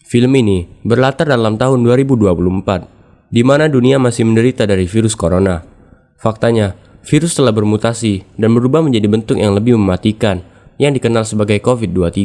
Film ini berlatar dalam tahun 2024, di mana dunia masih menderita dari virus corona. Faktanya, virus telah bermutasi dan berubah menjadi bentuk yang lebih mematikan, yang dikenal sebagai COVID-23.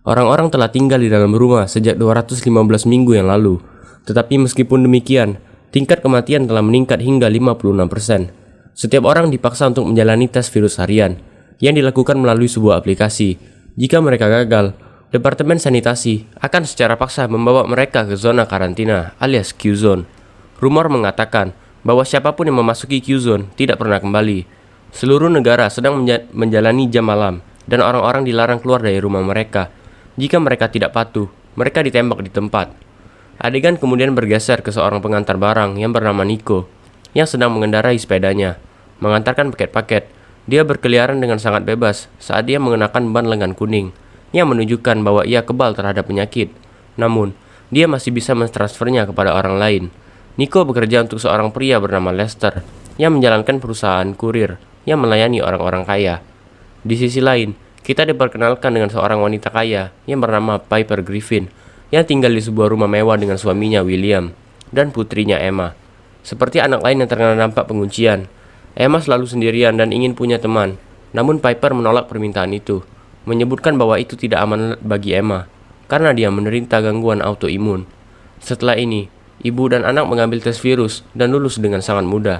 Orang-orang telah tinggal di dalam rumah sejak 215 minggu yang lalu, tetapi meskipun demikian, tingkat kematian telah meningkat hingga 56%. Setiap orang dipaksa untuk menjalani tes virus harian, yang dilakukan melalui sebuah aplikasi. Jika mereka gagal, Departemen Sanitasi akan secara paksa membawa mereka ke zona karantina alias Q-Zone. Rumor mengatakan bahwa siapapun yang memasuki Q-Zone tidak pernah kembali. Seluruh negara sedang menjalani jam malam dan orang-orang dilarang keluar dari rumah mereka. Jika mereka tidak patuh, mereka ditembak di tempat. Adegan kemudian bergeser ke seorang pengantar barang yang bernama Nico yang sedang mengendarai sepedanya, mengantarkan paket-paket. Dia berkeliaran dengan sangat bebas saat dia mengenakan ban lengan kuning yang menunjukkan bahwa ia kebal terhadap penyakit. Namun, dia masih bisa mentransfernya kepada orang lain. Nico bekerja untuk seorang pria bernama Lester yang menjalankan perusahaan kurir yang melayani orang-orang kaya. Di sisi lain, kita diperkenalkan dengan seorang wanita kaya yang bernama Piper Griffin yang tinggal di sebuah rumah mewah dengan suaminya William dan putrinya Emma. Seperti anak lain yang terkena dampak penguncian, Emma selalu sendirian dan ingin punya teman. Namun Piper menolak permintaan itu, menyebutkan bahwa itu tidak aman bagi Emma karena dia menderita gangguan autoimun. Setelah ini, ibu dan anak mengambil tes virus dan lulus dengan sangat mudah.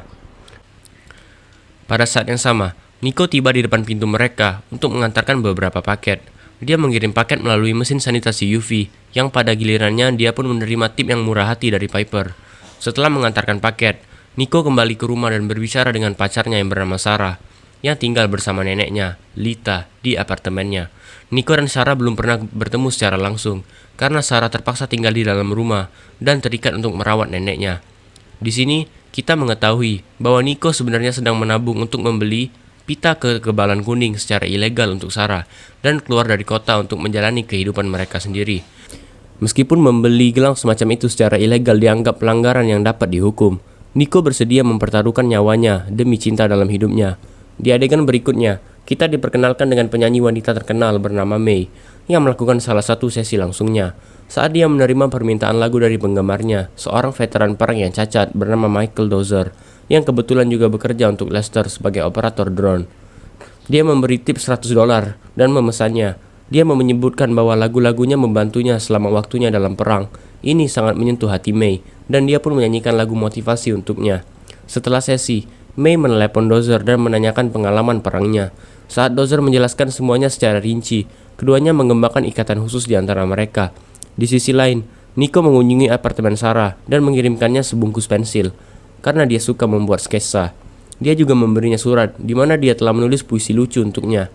Pada saat yang sama, Nico tiba di depan pintu mereka untuk mengantarkan beberapa paket. Dia mengirim paket melalui mesin sanitasi UV, yang pada gilirannya dia pun menerima tip yang murah hati dari Piper. Setelah mengantarkan paket, Nico kembali ke rumah dan berbicara dengan pacarnya yang bernama Sarah, yang tinggal bersama neneknya, Lita, di apartemennya. Nico dan Sarah belum pernah bertemu secara langsung, karena Sarah terpaksa tinggal di dalam rumah dan terikat untuk merawat neneknya. Di sini, kita mengetahui bahwa Nico sebenarnya sedang menabung untuk membeli pita kekebalan kuning secara ilegal untuk Sarah, dan keluar dari kota untuk menjalani kehidupan mereka sendiri. Meskipun membeli gelang semacam itu secara ilegal dianggap pelanggaran yang dapat dihukum, Nico bersedia mempertaruhkan nyawanya demi cinta dalam hidupnya. Di adegan berikutnya, kita diperkenalkan dengan penyanyi wanita terkenal bernama May yang melakukan salah satu sesi langsungnya saat dia menerima permintaan lagu dari penggemarnya, seorang veteran perang yang cacat bernama Michael Dozer yang kebetulan juga bekerja untuk Lester sebagai operator drone. Dia memberi tip $100 dan memesannya. Dia menyebutkan bahwa lagu-lagunya membantunya selama waktunya dalam perang. Ini sangat menyentuh hati May dan dia pun menyanyikan lagu motivasi untuknya. Setelah sesi, May menelepon Dozer dan menanyakan pengalaman perangnya. Saat Dozer menjelaskan semuanya secara rinci, keduanya mengembangkan ikatan khusus di antara mereka. Di sisi lain, Nico mengunjungi apartemen Sarah dan mengirimkannya sebungkus pensil, karena dia suka membuat sketsa. Dia juga memberinya surat di mana dia telah menulis puisi lucu untuknya.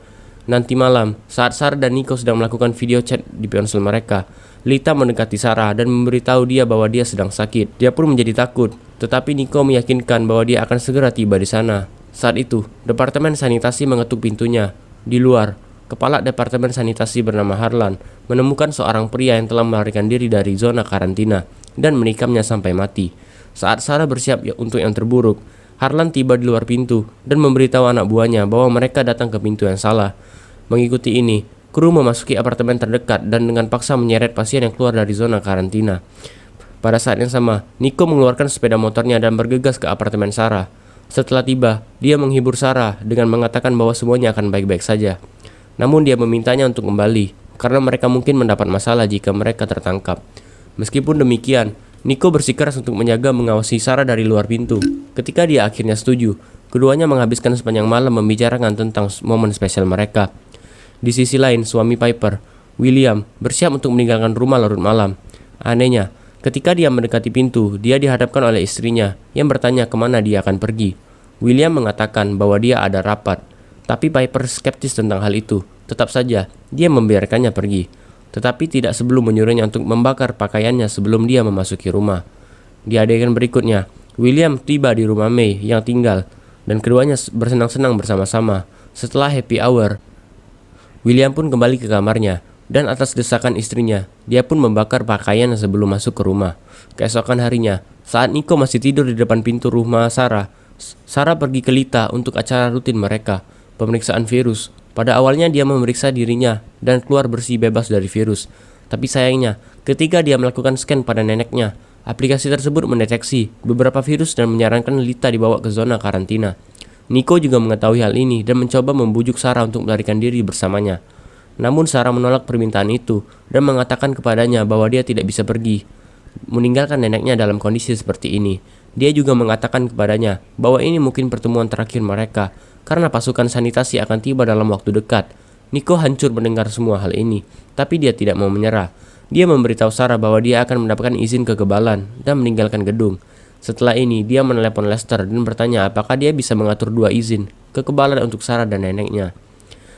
Nanti malam, saat Sarah dan Nico sedang melakukan video chat di ponsel mereka, Lita mendekati Sarah dan memberitahu dia bahwa dia sedang sakit. Dia pun menjadi takut, tetapi Nico meyakinkan bahwa dia akan segera tiba di sana. Saat itu, Departemen Sanitasi mengetuk pintunya. Di luar, Kepala Departemen Sanitasi bernama Harlan menemukan seorang pria yang telah melarikan diri dari zona karantina dan menikamnya sampai mati. Saat Sarah bersiap untuk yang terburuk, Harlan tiba di luar pintu dan memberitahu anak buahnya bahwa mereka datang ke pintu yang salah. Mengikuti ini, kru memasuki apartemen terdekat dan dengan paksa menyeret pasien yang keluar dari zona karantina. Pada saat yang sama, Nico mengeluarkan sepeda motornya dan bergegas ke apartemen Sarah. Setelah tiba, dia menghibur Sarah dengan mengatakan bahwa semuanya akan baik-baik saja. Namun dia memintanya untuk kembali, karena mereka mungkin mendapat masalah jika mereka tertangkap. Meskipun demikian, Nico bersikeras untuk menjaga mengawasi Sarah dari luar pintu. Ketika dia akhirnya setuju, keduanya menghabiskan sepanjang malam membicarakan tentang momen spesial mereka. Di sisi lain, suami Piper, William, bersiap untuk meninggalkan rumah larut malam. Anehnya, ketika dia mendekati pintu, dia dihadapkan oleh istrinya yang bertanya kemana dia akan pergi. William mengatakan bahwa dia ada rapat, tapi Piper skeptis tentang hal itu. Tetap saja, dia membiarkannya pergi, tetapi tidak sebelum menyuruhnya untuk membakar pakaiannya sebelum dia memasuki rumah. Di adegan berikutnya, William tiba di rumah May yang tinggal, dan keduanya bersenang-senang bersama-sama. Setelah happy hour, William pun kembali ke kamarnya, dan atas desakan istrinya, dia pun membakar pakaian sebelum masuk ke rumah. Keesokan harinya, saat Nico masih tidur di depan pintu rumah Sarah, Sarah pergi ke Lita untuk acara rutin mereka, pemeriksaan virus. Pada awalnya dia memeriksa dirinya dan keluar bersih bebas dari virus. Tapi sayangnya, ketika dia melakukan scan pada neneknya, aplikasi tersebut mendeteksi beberapa virus dan menyarankan Lita dibawa ke zona karantina. Nico juga mengetahui hal ini dan mencoba membujuk Sarah untuk melarikan diri bersamanya. Namun Sarah menolak permintaan itu dan mengatakan kepadanya bahwa dia tidak bisa pergi, meninggalkan neneknya dalam kondisi seperti ini. Dia juga mengatakan kepadanya bahwa ini mungkin pertemuan terakhir mereka karena pasukan sanitasi akan tiba dalam waktu dekat. Nico hancur mendengar semua hal ini, tapi dia tidak mau menyerah. Dia memberitahu Sarah bahwa dia akan mendapatkan izin kekebalan dan meninggalkan gedung. Setelah ini, dia menelepon Lester dan bertanya apakah dia bisa mengatur 2 izin kekebalan untuk Sarah dan neneknya.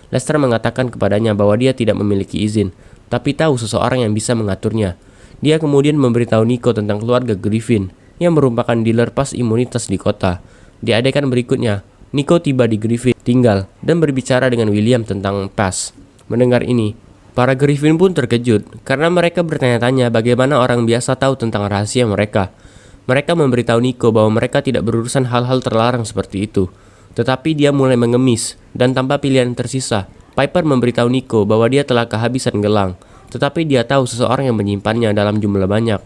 Lester mengatakan kepadanya bahwa dia tidak memiliki izin, tapi tahu seseorang yang bisa mengaturnya. Dia kemudian memberitahu Nico tentang keluarga Griffin, yang merupakan dealer pas imunitas di kota. Di adegan berikutnya, Nico tiba di Griffin tinggal dan berbicara dengan William tentang pas. Mendengar ini, para Griffin pun terkejut karena mereka bertanya-tanya bagaimana orang biasa tahu tentang rahasia mereka. Mereka memberitahu Nico bahwa mereka tidak berurusan hal-hal terlarang seperti itu. Tetapi dia mulai mengemis dan tanpa pilihan tersisa, Piper memberitahu Nico bahwa dia telah kehabisan gelang. Tetapi dia tahu seseorang yang menyimpannya dalam jumlah banyak.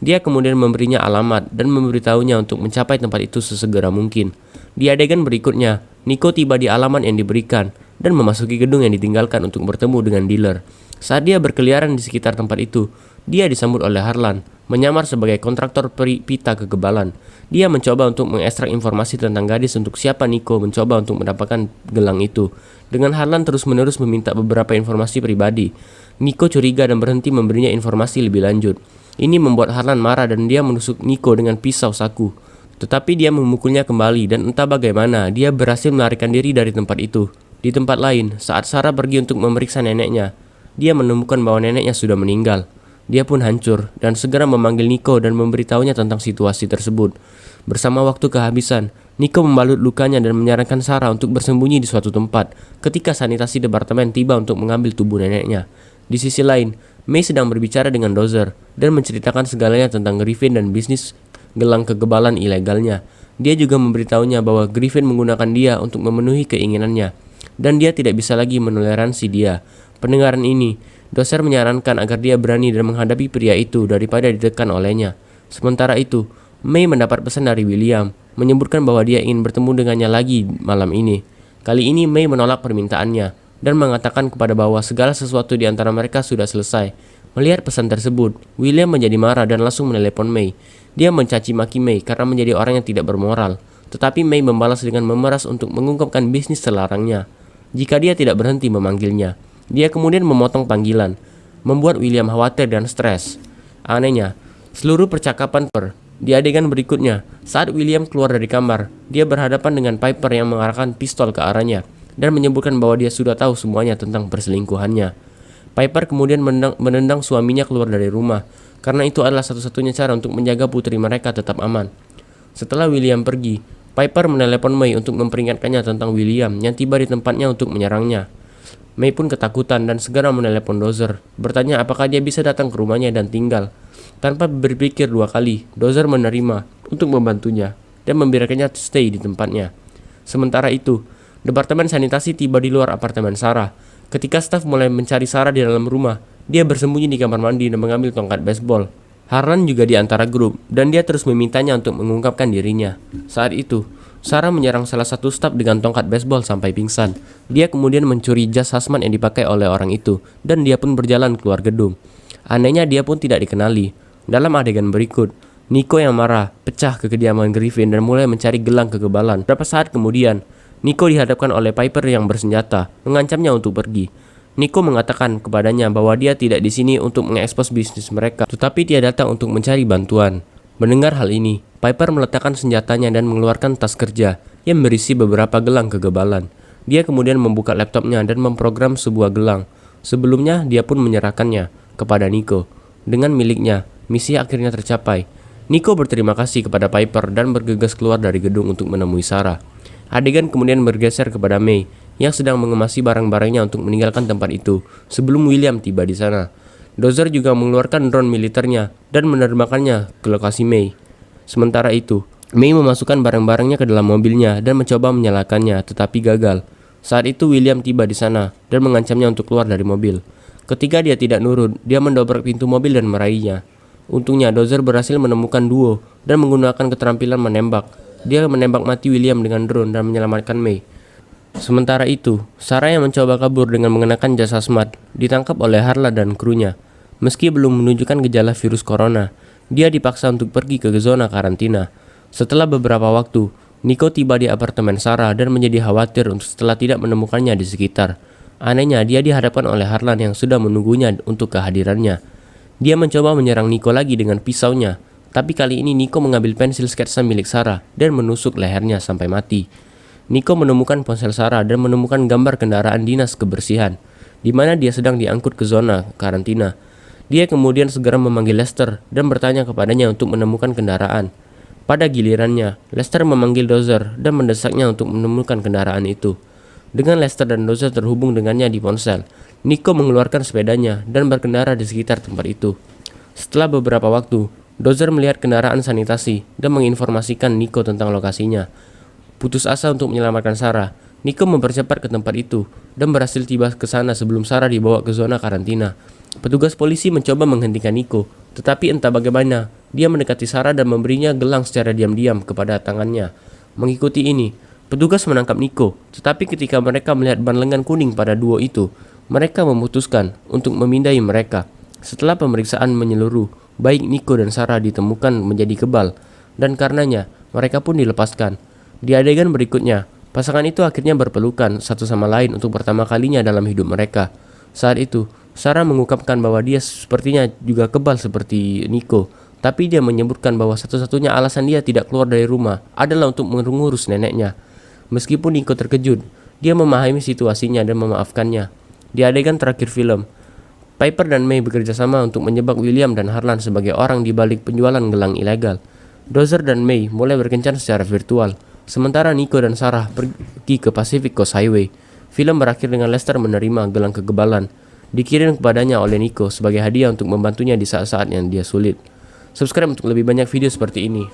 Dia kemudian memberinya alamat dan memberitahunya untuk mencapai tempat itu sesegera mungkin. Di adegan berikutnya, Nico tiba di alamat yang diberikan dan memasuki gedung yang ditinggalkan untuk bertemu dengan dealer. Saat dia berkeliaran di sekitar tempat itu, dia disambut oleh Harlan, menyamar sebagai kontraktor pita kekebalan. Dia mencoba untuk mengekstrak informasi tentang gadis untuk siapa Nico mencoba untuk mendapatkan gelang itu. Dengan Harlan terus-menerus meminta beberapa informasi pribadi, Nico curiga dan berhenti memberinya informasi lebih lanjut. Ini membuat Harlan marah dan dia menusuk Nico dengan pisau saku. Tetapi dia memukulnya kembali dan entah bagaimana dia berhasil melarikan diri dari tempat itu. Di tempat lain, saat Sarah pergi untuk memeriksa neneknya, dia menemukan bahwa neneknya sudah meninggal. Dia pun hancur dan segera memanggil Nico dan memberitahunya tentang situasi tersebut. Bersama waktu kehabisan, Nico membalut lukanya dan menyarankan Sarah untuk bersembunyi di suatu tempat ketika sanitasi departemen tiba untuk mengambil tubuh neneknya. Di sisi lain, May sedang berbicara dengan Dozer dan menceritakan segalanya tentang Griffin dan bisnis gelang kekebalan ilegalnya. Dia juga memberitahunya bahwa Griffin menggunakan dia untuk memenuhi keinginannya dan dia tidak bisa lagi menoleransi dia. Pendengaran ini, Dozer menyarankan agar dia berani dan menghadapi pria itu daripada ditekan olehnya. Sementara itu, May mendapat pesan dari William, menyebutkan bahwa dia ingin bertemu dengannya lagi malam ini. Kali ini May menolak permintaannya dan mengatakan kepada bahwa segala sesuatu di antara mereka sudah selesai. Melihat pesan tersebut, William menjadi marah dan langsung menelepon May. Dia mencaci maki May karena menjadi orang yang tidak bermoral. Tetapi May membalas dengan memeras untuk mengungkapkan bisnis terlarangnya jika dia tidak berhenti memanggilnya. Dia kemudian memotong panggilan, membuat William khawatir dan stres. Anehnya, seluruh percakapan di adegan berikutnya, saat William keluar dari kamar, dia berhadapan dengan Piper yang mengarahkan pistol ke arahnya dan menyebutkan bahwa dia sudah tahu semuanya tentang perselingkuhannya. Piper kemudian menendang suaminya keluar dari rumah, karena itu adalah satu-satunya cara untuk menjaga putri mereka tetap aman. Setelah William pergi, Piper menelepon May untuk memperingatkannya tentang William yang tiba di tempatnya untuk menyerangnya. May pun ketakutan dan segera menelepon Dozer, bertanya apakah dia bisa datang ke rumahnya dan tinggal. Tanpa berpikir 2 kali, Dozer menerima untuk membantunya dan membiarkannya stay di tempatnya. Sementara itu, Departemen sanitasi tiba di luar apartemen Sarah. Ketika staf mulai mencari Sarah di dalam rumah, dia bersembunyi di kamar mandi dan mengambil tongkat baseball. Harlan juga di antara grup, dan dia terus memintanya untuk mengungkapkan dirinya. Saat itu, Sarah menyerang salah satu staf dengan tongkat baseball sampai pingsan. Dia kemudian mencuri jas hazmat yang dipakai oleh orang itu, dan dia pun berjalan keluar gedung. Anehnya dia pun tidak dikenali. Dalam adegan berikut, Nico yang marah pecah ke kediaman Griffin dan mulai mencari gelang kekebalan. Beberapa saat kemudian, Nico dihadapkan oleh Piper yang bersenjata, mengancamnya untuk pergi. Nico mengatakan kepadanya bahwa dia tidak di sini untuk mengekspos bisnis mereka, tetapi dia datang untuk mencari bantuan. Mendengar hal ini, Piper meletakkan senjatanya dan mengeluarkan tas kerja yang berisi beberapa gelang kekebalan. Dia kemudian membuka laptopnya dan memprogram sebuah gelang. Sebelumnya, dia pun menyerahkannya kepada Nico. Dengan miliknya, misi akhirnya tercapai. Nico berterima kasih kepada Piper dan bergegas keluar dari gedung untuk menemui Sarah. Adegan kemudian bergeser kepada May yang sedang mengemasi barang-barangnya untuk meninggalkan tempat itu sebelum William tiba di sana. Dozer juga mengeluarkan drone militernya dan menerbangkannya ke lokasi May. Sementara itu, May memasukkan barang-barangnya ke dalam mobilnya dan mencoba menyalakannya, tetapi gagal. Saat itu William tiba di sana dan mengancamnya untuk keluar dari mobil. Ketika dia tidak nurut, dia mendobrak pintu mobil dan meraihnya. Untungnya Dozer berhasil menemukan duo dan menggunakan keterampilan menembak. Dia menembak mati William dengan drone dan menyelamatkan May. Sementara itu, Sarah yang mencoba kabur dengan mengenakan jas hazmat ditangkap oleh Harlan dan krunya. Meski belum menunjukkan gejala virus corona, dia dipaksa untuk pergi ke zona karantina. Setelah beberapa waktu, Nico tiba di apartemen Sarah dan menjadi khawatir setelah tidak menemukannya di sekitar. Anehnya, dia dihadapkan oleh Harlan yang sudah menunggunya untuk kehadirannya. Dia mencoba menyerang Nico lagi dengan pisaunya, tapi kali ini Nico mengambil pensil sketsa milik Sarah dan menusuk lehernya sampai mati. Nico menemukan ponsel Sarah dan menemukan gambar kendaraan dinas kebersihan, di mana dia sedang diangkut ke zona karantina. Dia kemudian segera memanggil Lester dan bertanya kepadanya untuk menemukan kendaraan. Pada gilirannya, Lester memanggil Dozer dan mendesaknya untuk menemukan kendaraan itu. Dengan Lester dan Dozer terhubung dengannya di ponsel, Nico mengeluarkan sepedanya dan berkendara di sekitar tempat itu. Setelah beberapa waktu, Dozer melihat kendaraan sanitasi dan menginformasikan Nico tentang lokasinya. Putus asa untuk menyelamatkan Sarah, Nico mempercepat ke tempat itu dan berhasil tiba ke sana sebelum Sarah dibawa ke zona karantina. Petugas polisi mencoba menghentikan Nico, tetapi entah bagaimana, dia mendekati Sarah dan memberinya gelang secara diam-diam kepada tangannya. Mengikuti ini, petugas menangkap Nico, tetapi ketika mereka melihat ban lengan kuning pada duo itu, mereka memutuskan untuk memindai mereka. Setelah pemeriksaan menyeluruh, baik Nico dan Sarah ditemukan menjadi kebal, dan karenanya mereka pun dilepaskan. Di adegan berikutnya, pasangan itu akhirnya berpelukan satu sama lain untuk pertama kalinya dalam hidup mereka. Saat itu, Sarah mengungkapkan bahwa dia sepertinya juga kebal seperti Nico, tapi dia menyebutkan bahwa satu-satunya alasan dia tidak keluar dari rumah adalah untuk mengurus neneknya. Meskipun Nico terkejut, dia memahami situasinya dan memaafkannya. Di adegan terakhir film, Piper dan May bekerja sama untuk menjebak William dan Harlan sebagai orang di balik penjualan gelang ilegal. Dozer dan May mulai berkencan secara virtual, sementara Nico dan Sarah pergi ke Pacific Coast Highway. Film berakhir dengan Lester menerima gelang kegebalan dikirim kepadanya oleh Nico sebagai hadiah untuk membantunya di saat-saat yang dia sulit. Subscribe untuk lebih banyak video seperti ini.